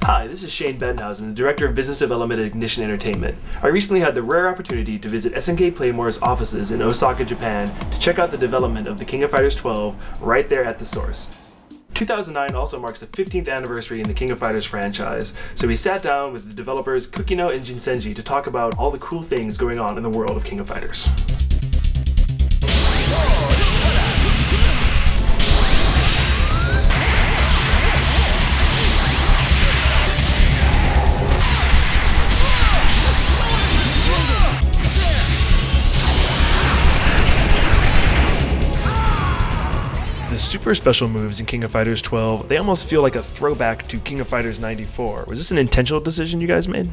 Hi, this is Shane Bettenhausen, the Director of Business Development at Ignition Entertainment. I recently had the rare opportunity to visit SNK Playmore's offices in Osaka, Japan to check out the development of the King of Fighters XII right there at the source. 2009 also marks the 15th anniversary in the King of Fighters franchise, so we sat down with the developers Kukino and Jinsenji to talk about all the cool things going on in the world of King of Fighters. The super special moves in King of Fighters XII, they almost feel like a throwback to King of Fighters 94. Was this an intentional decision you guys made?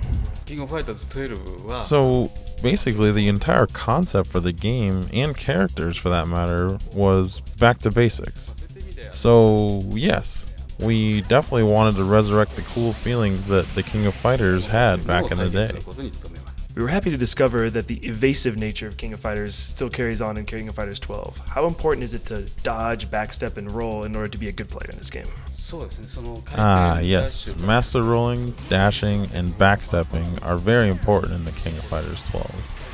So basically the entire concept for the game, and characters for that matter, was back to basics. So yes, we definitely wanted to resurrect the cool feelings that the King of Fighters had back in the day. We were happy to discover that the evasive nature of King of Fighters still carries on in King of Fighters XII. How important is it to dodge, backstep, and roll in order to be a good player in this game? Yes, master rolling, dashing, and backstepping are very important in the King of Fighters XII.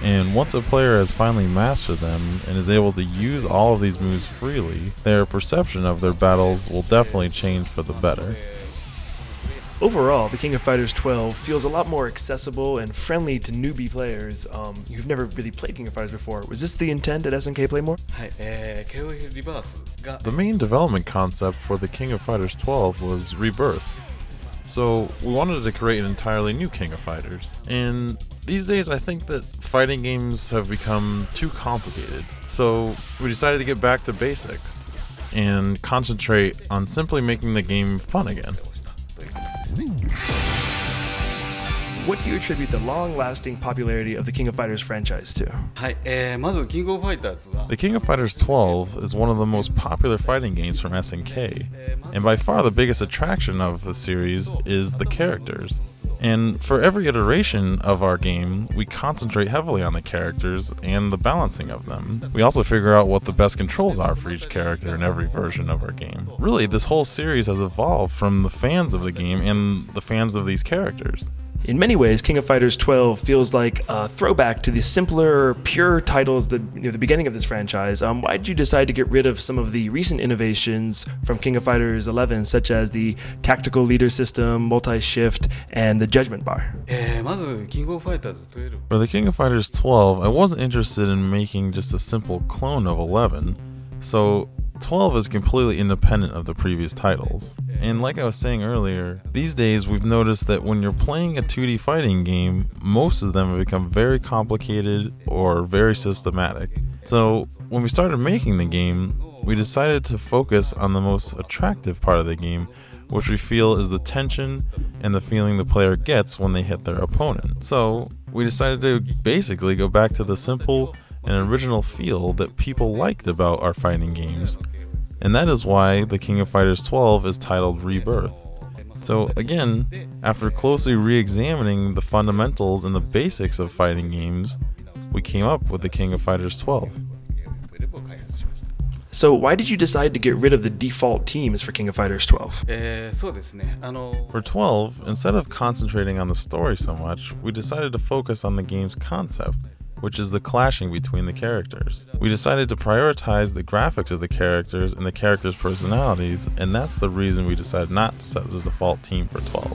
And once a player has finally mastered them and is able to use all of these moves freely, their perception of their battles will definitely change for the better. Overall, the King of Fighters XII feels a lot more accessible and friendly to newbie players who've never really played King of Fighters before. Was this the intent at SNK Playmore? The main development concept for the King of Fighters XII was rebirth. So we wanted to create an entirely new King of Fighters. And these days I think that fighting games have become too complicated. So we decided to get back to basics and concentrate on simply making the game fun again. What do you attribute the long-lasting popularity of the King of Fighters franchise to? The King of Fighters XII is one of the most popular fighting games from SNK, and by far the biggest attraction of the series is the characters. And for every iteration of our game, we concentrate heavily on the characters and the balancing of them. We also figure out what the best controls are for each character in every version of our game. Really, this whole series has evolved from the fans of the game and the fans of these characters. In many ways, King of Fighters XII feels like a throwback to the simpler, pure titles that the beginning of this franchise. Why did you decide to get rid of some of the recent innovations from King of Fighters XI, such as the tactical leader system, multi-shift, and the judgment bar? For the King of Fighters XII, I wasn't interested in making just a simple clone of 11, so 12 is completely independent of the previous titles. And like I was saying earlier, these days we've noticed that when you're playing a 2D fighting game, most of them have become very complicated or very systematic. So when we started making the game, we decided to focus on the most attractive part of the game, which we feel is the tension and the feeling the player gets when they hit their opponent. So we decided to basically go back to the simple and original feel that people liked about our fighting games. And that is why the King of Fighters XII is titled Rebirth. So again, after closely re-examining the fundamentals and the basics of fighting games, we came up with the King of Fighters XII. So why did you decide to get rid of the default teams for King of Fighters XII? For 12, instead of concentrating on the story so much, we decided to focus on the game's concept, which is the clashing between the characters. We decided to prioritize the graphics of the characters and the characters' personalities, and that's the reason we decided not to set the default team for 12.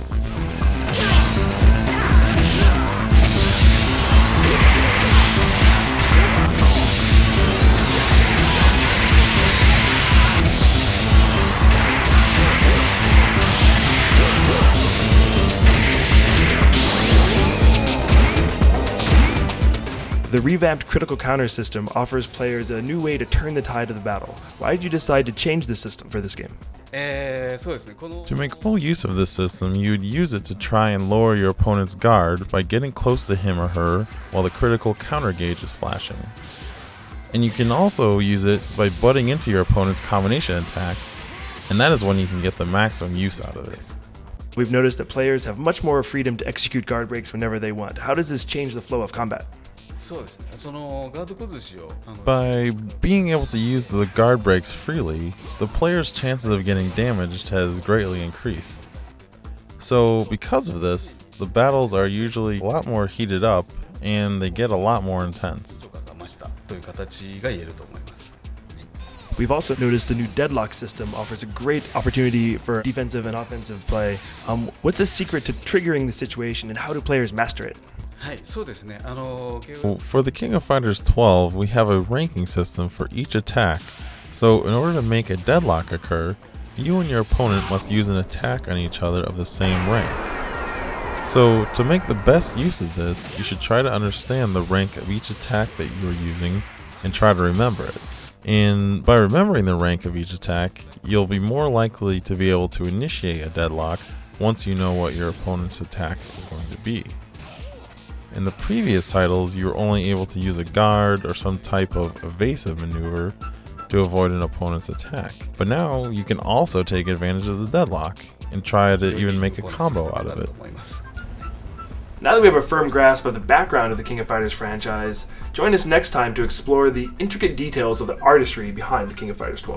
The revamped critical counter system offers players a new way to turn the tide of the battle. Why did you decide to change the system for this game? To make full use of this system, you would use it to try and lower your opponent's guard by getting close to him or her while the critical counter gauge is flashing. And you can also use it by butting into your opponent's combination attack, and that is when you can get the maximum use out of it. We've noticed that players have much more freedom to execute guard breaks whenever they want. How does this change the flow of combat? By being able to use the guard breaks freely, the player's chances of getting damaged has greatly increased. So because of this, the battles are usually a lot more heated up and they get a lot more intense. We've also noticed the new deadlock system offers a great opportunity for defensive and offensive play. What's the secret to triggering the situation and how do players master it? Well, for the King of Fighters XII, we have a ranking system for each attack. So in order to make a deadlock occur, you and your opponent must use an attack on each other of the same rank. So to make the best use of this, you should try to understand the rank of each attack that you are using and try to remember it. And by remembering the rank of each attack, you'll be more likely to be able to initiate a deadlock once you know what your opponent's attack is going to be. In the previous titles, you were only able to use a guard or some type of evasive maneuver to avoid an opponent's attack. But now you can also take advantage of the deadlock and try to even make a combo out of it. Now that we have a firm grasp of the background of the King of Fighters franchise, join us next time to explore the intricate details of the artistry behind the King of Fighters XII.